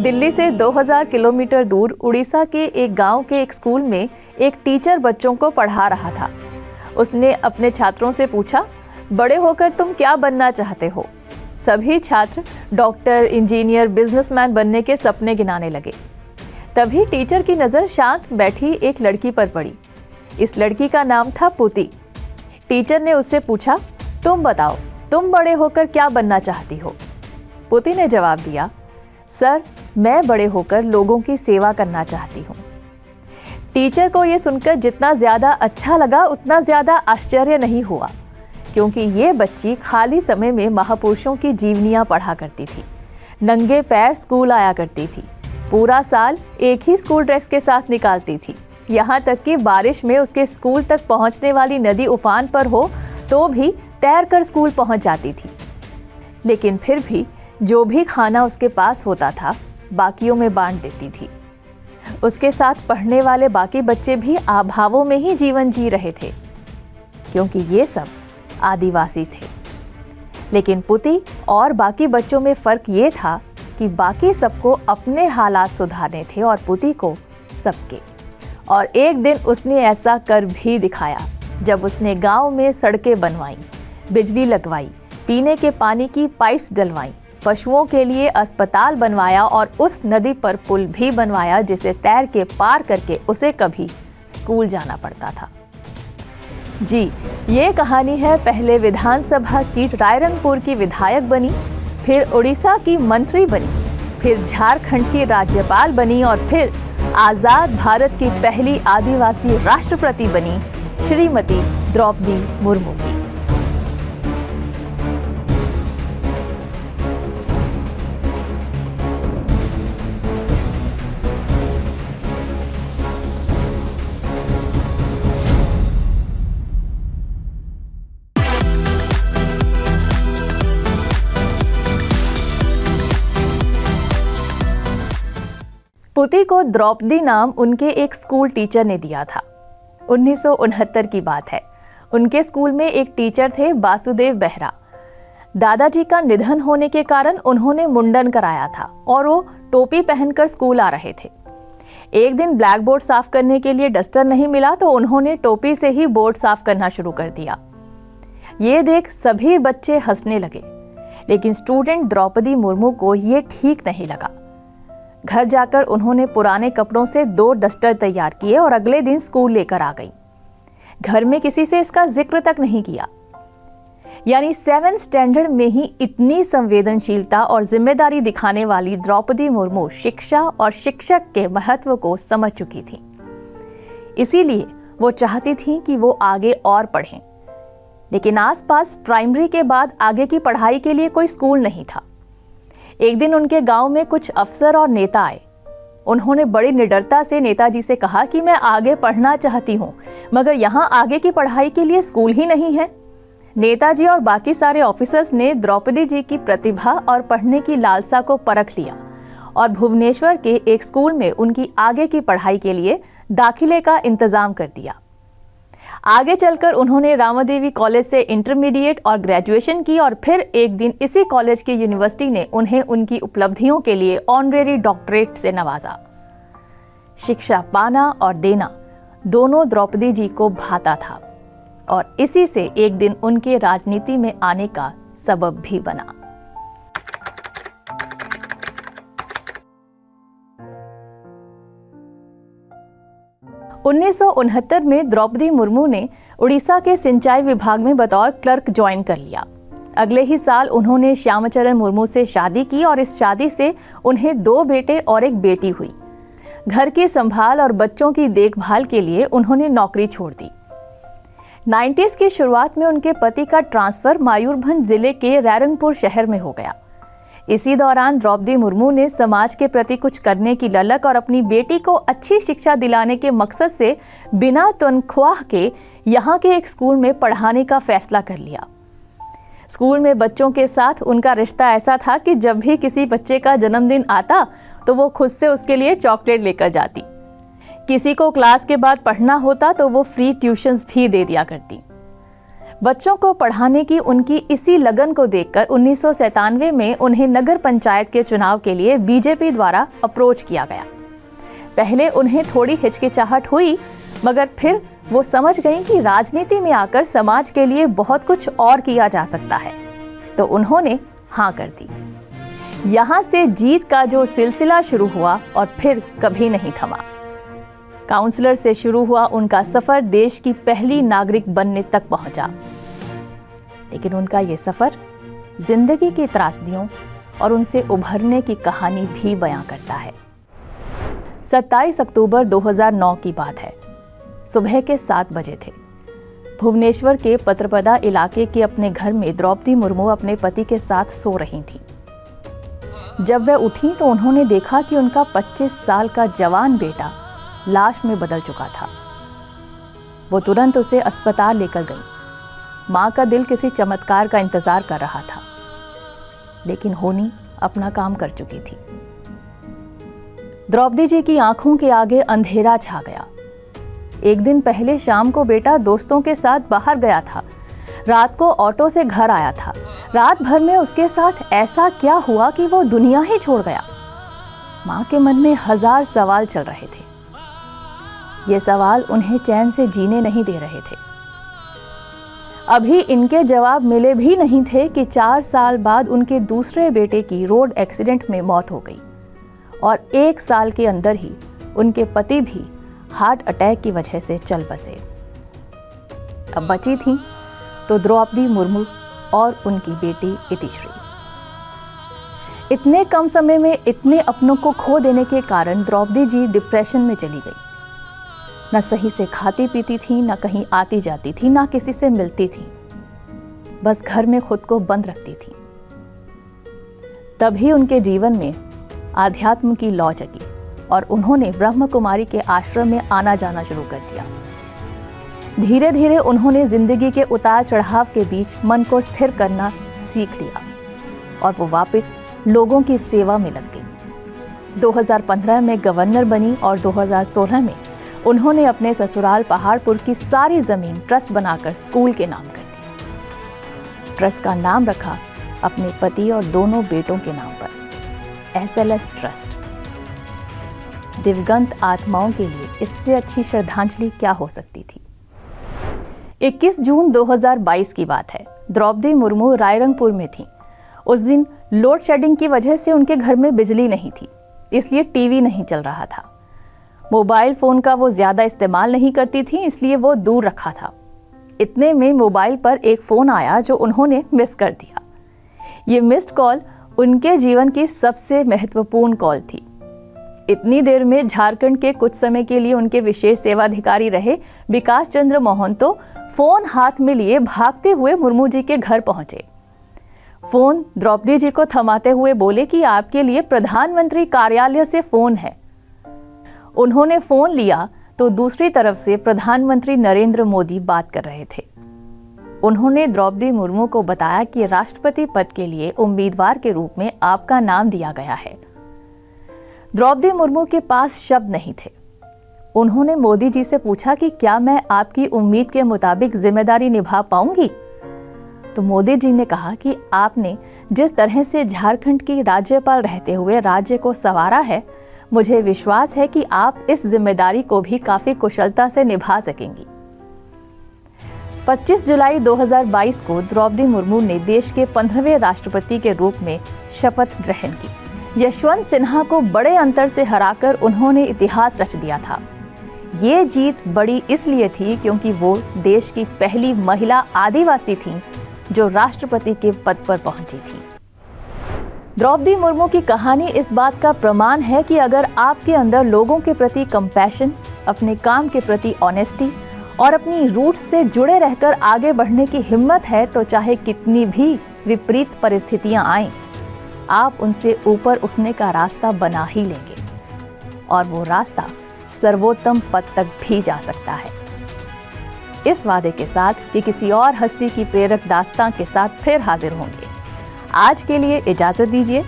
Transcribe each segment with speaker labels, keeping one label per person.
Speaker 1: दिल्ली से 2000 किलोमीटर दूर उड़ीसा के एक गांव के एक स्कूल में एक टीचर बच्चों को पढ़ा रहा था। उसने अपने छात्रों से पूछा, बड़े होकर तुम क्या बनना चाहते हो? सभी छात्र डॉक्टर, इंजीनियर, बिजनेसमैन बनने के सपने गिनाने लगे। तभी टीचर की नज़र शांत बैठी एक लड़की पर पड़ी। इस लड़की का नाम था पुती। टीचर ने उससे पूछा, तुम बताओ, तुम बड़े होकर क्या बनना चाहती हो? पुती ने जवाब दिया, सर, मैं बड़े होकर लोगों की सेवा करना चाहती हूँ। टीचर को ये सुनकर जितना ज़्यादा अच्छा लगा उतना ज़्यादा आश्चर्य नहीं हुआ, क्योंकि ये बच्ची खाली समय में महापुरुषों की जीवनियाँ पढ़ा करती थी, नंगे पैर स्कूल आया करती थी, पूरा साल एक ही स्कूल ड्रेस के साथ निकालती थी। यहाँ तक कि बारिश में उसके स्कूल तक पहुँचने वाली नदी उफान पर हो तो भी तैर कर स्कूल पहुँच जाती थी। लेकिन फिर भी जो भी खाना उसके पास होता था बाकियों में बांट देती थी। उसके साथ पढ़ने वाले बाकी बच्चे भी अभावों में ही जीवन जी रहे थे, क्योंकि ये सब आदिवासी थे। लेकिन पुती और बाकी बच्चों में फ़र्क ये था कि बाकी सबको अपने हालात सुधारने थे और पुती को सबके। और एक दिन उसने ऐसा कर भी दिखाया, जब उसने गांव में सड़कें बनवाई, बिजली लगवाई, पीने के पानी की पाइप्स डलवाई, पशुओं के लिए अस्पताल बनवाया और उस नदी पर पुल भी बनवाया जिसे तैर के पार करके उसे कभी स्कूल जाना पड़ता था। जी, ये कहानी है पहले विधानसभा सीट रायरंगपुर की विधायक बनी, फिर उड़ीसा की मंत्री बनी, फिर झारखंड की राज्यपाल बनी और फिर आज़ाद भारत की पहली आदिवासी राष्ट्रपति बनी, श्रीमती द्रौपदी मुर्मू की। पुती को द्रौपदी नाम उनके एक स्कूल टीचर ने दिया था। 1969 की बात है। उनके स्कूल में एक टीचर थे वासुदेव बेहरा। दादाजी का निधन होने के कारण उन्होंने मुंडन कराया था और वो टोपी पहनकर स्कूल आ रहे थे। एक दिन ब्लैक बोर्ड साफ करने के लिए डस्टर नहीं मिला तो उन्होंने टोपी से ही बोर्ड साफ करना शुरू कर दिया। ये देख सभी बच्चे हंसने लगे, लेकिन स्टूडेंट द्रौपदी मुर्मू को ये ठीक नहीं लगा। घर जाकर उन्होंने पुराने कपड़ों से 2 डस्टर तैयार किए और अगले दिन स्कूल लेकर आ गई। घर में किसी से इसका जिक्र तक नहीं किया। यानी 7th स्टैंडर्ड में ही इतनी संवेदनशीलता और जिम्मेदारी दिखाने वाली द्रौपदी मुर्मू शिक्षा और शिक्षक के महत्व को समझ चुकी थी। इसीलिए वो चाहती थी कि वो आगे और पढ़ें। लेकिन आसपास प्राइमरी के बाद आगे की पढ़ाई के लिए कोई स्कूल नहीं था। एक दिन उनके गांव में कुछ अफसर और नेता आए। उन्होंने बड़ी निडरता से नेताजी से कहा कि मैं आगे पढ़ना चाहती हूँ, मगर यहाँ आगे की पढ़ाई के लिए स्कूल ही नहीं है। नेताजी और बाकी सारे ऑफिसर्स ने द्रौपदी जी की प्रतिभा और पढ़ने की लालसा को परख लिया और भुवनेश्वर के एक स्कूल में उनकी आगे की पढ़ाई के लिए दाखिले का इंतजाम कर दिया। आगे चलकर उन्होंने रामादेवी कॉलेज से इंटरमीडिएट और ग्रेजुएशन की और फिर एक दिन इसी कॉलेज की यूनिवर्सिटी ने उन्हें उनकी उपलब्धियों के लिए ऑनरेरी डॉक्टरेट से नवाजा। शिक्षा पाना और देना दोनों द्रौपदी जी को भाता था और इसी से एक दिन उनके राजनीति में आने का सबब भी बना। उन्नीस में द्रौपदी मुर्मू ने उड़ीसा के सिंचाई विभाग में बतौर क्लर्क ज्वाइन कर लिया। अगले ही साल उन्होंने श्यामचरण मुर्मू से शादी की और इस शादी से उन्हें 2 बेटे और एक बेटी हुई। घर की संभाल और बच्चों की देखभाल के लिए उन्होंने नौकरी छोड़ दी। 90s की शुरुआत में उनके पति का ट्रांसफर मयूरभंज जिले के रायरंगपुर शहर में हो गया। इसी दौरान द्रौपदी मुर्मू ने समाज के प्रति कुछ करने की ललक और अपनी बेटी को अच्छी शिक्षा दिलाने के मकसद से बिना तनख्वाह के यहाँ के एक स्कूल में पढ़ाने का फैसला कर लिया। स्कूल में बच्चों के साथ उनका रिश्ता ऐसा था कि जब भी किसी बच्चे का जन्मदिन आता तो वो खुद से उसके लिए चॉकलेट लेकर जाती। किसी को क्लास के बाद पढ़ना होता तो वो फ्री ट्यूशन्स भी दे दिया करती। बच्चों को पढ़ाने की उनकी इसी लगन को देखकर 1997 में उन्हें नगर पंचायत के चुनाव के लिए बीजेपी द्वारा अप्रोच किया गया। पहले उन्हें थोड़ी हिचकिचाहट हुई, मगर फिर वो समझ गईं कि राजनीति में आकर समाज के लिए बहुत कुछ और किया जा सकता है, तो उन्होंने हाँ कर दी। यहाँ से जीत का जो सिलसिला शुरू हुआ और फिर कभी नहीं थमा। काउंसलर से शुरू हुआ उनका सफर देश की पहली नागरिक बनने तक पहुंचा। लेकिन उनका ये सफर जिंदगी की त्रासदियों और उनसे उभरने की कहानी भी बयां करता है। 27 अक्टूबर 2009 की बात है। सुबह के 7 बजे थे। भुवनेश्वर के पत्रपदा इलाके के अपने घर में द्रौपदी मुर्मू अपने पति के साथ सो रही थीं। जब वह उठी तो उन्होंने देखा कि उनका 25 साल का जवान बेटा लाश में बदल चुका था। वो तुरंत उसे अस्पताल लेकर गई। मां का दिल किसी चमत्कार का इंतजार कर रहा था, लेकिन होनी अपना काम कर चुकी थी। द्रौपदी जी की आंखों के आगे अंधेरा छा गया। एक दिन पहले शाम को बेटा दोस्तों के साथ बाहर गया था। रात को ऑटो से घर आया था। रात भर में उसके साथ ऐसा क्या हुआ कि वो दुनिया ही छोड़ गया? मां के मन में 1000 सवाल चल रहे थे। ये सवाल उन्हें चैन से जीने नहीं दे रहे थे। अभी इनके जवाब मिले भी नहीं थे कि 4 साल बाद उनके दूसरे बेटे की रोड एक्सीडेंट में मौत हो गई और 1 साल के अंदर ही उनके पति भी हार्ट अटैक की वजह से चल बसे। अब बची थी तो द्रौपदी मुर्मू और उनकी बेटी इतिश्री। इतने कम समय में इतने अपनों को खो देने के कारण द्रौपदी जी डिप्रेशन में चली गई। न सही से खाती पीती थी, न कहीं आती जाती थी, न किसी से मिलती थी। बस घर में खुद को बंद रखती थी। तभी उनके जीवन में आध्यात्म की लौ जगी और उन्होंने ब्रह्म कुमारी के आश्रम में आना जाना शुरू कर दिया। धीरे धीरे उन्होंने जिंदगी के उतार चढ़ाव के बीच मन को स्थिर करना सीख लिया और वो वापस लोगों की सेवा में लग गई। 2015 में गवर्नर बनी और 2016 में उन्होंने अपने ससुराल पहाड़पुर की सारी जमीन ट्रस्ट बनाकर स्कूल के नाम कर दिया। ट्रस्ट का नाम रखा अपने पति और दोनों बेटों के नाम पर, SLS ट्रस्ट। दिवंगत आत्माओं के लिए इससे अच्छी श्रद्धांजलि क्या हो सकती थी। 21 जून 2022 की बात है। द्रौपदी मुर्मू रायरंगपुर में थीं। उस दिन लोड शेडिंग की वजह से उनके घर में बिजली नहीं थी, इसलिए टीवी नहीं चल रहा था। मोबाइल फोन का वो ज्यादा इस्तेमाल नहीं करती थी, इसलिए वो दूर रखा था। इतने में मोबाइल पर एक फोन आया जो उन्होंने मिस कर दिया। ये मिस्ड कॉल उनके जीवन की सबसे महत्वपूर्ण कॉल थी। इतनी देर में झारखंड के कुछ समय के लिए उनके विशेष सेवाधिकारी रहे विकास चंद्र मोहन तो फोन हाथ में लिए भागते हुए मुर्मू जी के घर पहुंचे। फोन द्रौपदी जी को थमाते हुए बोले कि आपके लिए प्रधानमंत्री कार्यालय से फोन है। उन्होंने फोन लिया तो दूसरी तरफ से प्रधानमंत्री नरेंद्र मोदी बात कर रहे थे। उन्होंने द्रौपदी मुर्मू को बताया कि राष्ट्रपति पद के लिए उम्मीदवार के रूप में आपका नाम दिया गया है। द्रौपदी मुर्मू के पास शब्द नहीं थे। उन्होंने मोदी जी से पूछा कि क्या मैं आपकी उम्मीद के मुताबिक जिम्मेदारी निभा पाऊंगी? तो मोदी जी ने कहा कि आपने जिस तरह से झारखंड की राज्यपाल रहते हुए राज्य को संवारा है, मुझे विश्वास है कि आप इस जिम्मेदारी को भी काफी कुशलता से निभा सकेंगी। 25 जुलाई 2022 को द्रौपदी मुर्मू ने देश के 15वें राष्ट्रपति के रूप में शपथ ग्रहण की। यशवंत सिन्हा को बड़े अंतर से हराकर उन्होंने इतिहास रच दिया था। ये जीत बड़ी इसलिए थी क्योंकि वो देश की पहली महिला आदिवासी थीं जो राष्ट्रपति के पद पर पहुंची थी। द्रौपदी मुर्मू की कहानी इस बात का प्रमाण है कि अगर आपके अंदर लोगों के प्रति कंपैशन, अपने काम के प्रति ऑनेस्टी और अपनी रूट्स से जुड़े रहकर आगे बढ़ने की हिम्मत है, तो चाहे कितनी भी विपरीत परिस्थितियां आएं, आप उनसे ऊपर उठने का रास्ता बना ही लेंगे और वो रास्ता सर्वोत्तम पद तक भी जा सकता है। इस वादे के साथ कि किसी और हस्ती की प्रेरक दास्तां के साथ फिर हाजिर होंगे। आज के लिए इजाजत दीजिए।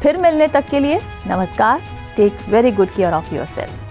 Speaker 1: फिर मिलने तक के लिए नमस्कार। Take very good care of yourself.